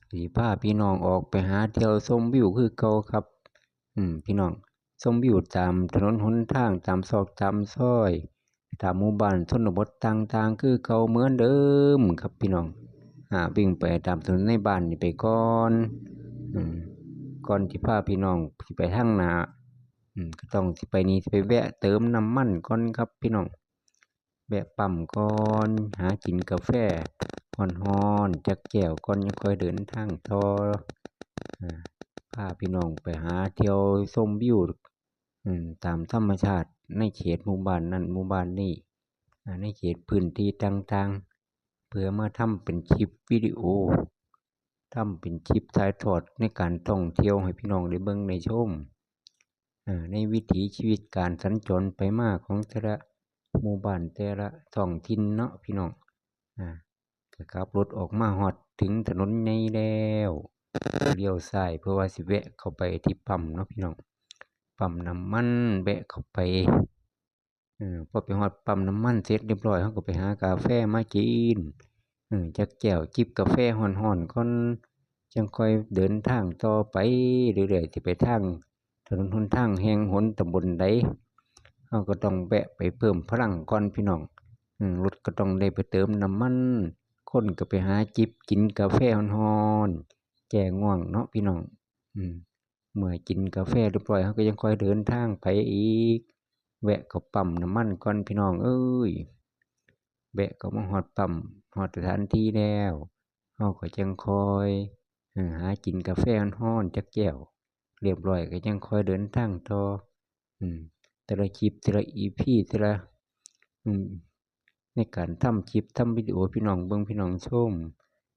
สิพาพี่น้องออกไปหาเที่ยวชมวิวคือเก่าครับพี่น้องชมวิวตามถนนหนทางตามซอกตามซอยตามหมู่บ้านชนบทต่างๆคือเก่าเหมือนเดิมครับพี่น้องวิ่งไปตามถนนในบ้านนี่ไปก่อนอืมก่อนที่พาพี่น้องสิไปทางหน้าก็ต้องสิไปนี่สิไปแวะเติมน้ำมันก่อนครับพี่น้องแวะปั๊มก่อนหากินกาแฟฮ้อนๆจักแก้วก่อนยังค่อยเดินทางต่อพาพี่น้องไปหาเที่ยวชมวิวตามธรรมชาติในเขตหมู่บ้านนั้นหมู่บ้านนี้ในเขตพื้นที่ต่างๆเพื่อมาทำเป็นคลิปวิดีโอทำเป็นคลิปถ่ายทอดในการท่องเที่ยวให้พี่น้องได้เบิ่งได้ชมในวิถีชีวิตการสัญจรไปมาของแต่ละหมู่บ้านแต่ละท้องถิ่นเนาะพี่น้องก็ขับรถออกมาฮอดถึงถนนใหญ่แล้วเลี้ยวซ้ายเพื่อว่าสิแวะเข้าไปที่ปั๊มเนาะพี่น้องปั๊มน้ำมันแวะเข้าไปพอไปฮอดปั๊มน้ำมันเสร็จเรียบร้อยเราก็ไปหากาแฟมากินจักแก้วจิบกาแฟฮ้อนๆก่อนจังค่อยเดินทางต่อไปเรื่อยๆสิไปทางถนนหนทางแห่งหนตำบลใดเราก็ต้องแวะไปเพิ่มพลังก่อนพี่น้องรถก็ต้องได้ไปเติมน้ำมันคนก็ไปหาจิบกินกาแฟฮ้อนๆแก้ง่วงเนาะพี่น้องเมื่อกินกาแฟเรียบร้อยเราก็ยังค่อยเดินทางไปอีกแวะเข้าปั๊มน้ำมันก่อนพี่น้องเอ้ยแวะเข้ามาฮอดปั๊มฮอดสถานที่แล้วเราก็จังค่อยหากินกาแฟฮ้อนๆจักแก้วเรียบร้อยก็จังค่อยเดินทางต่อแต่ละคลิปแต่ละ EP แต่ละในการทำคลิปทำวิดีโอพี่น้องเบิ่งพี่น้องชม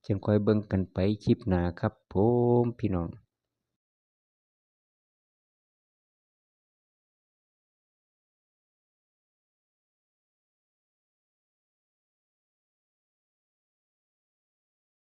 จังค่อยเบิ่งกันไปคลิปหน้าครับผมพี่น้อง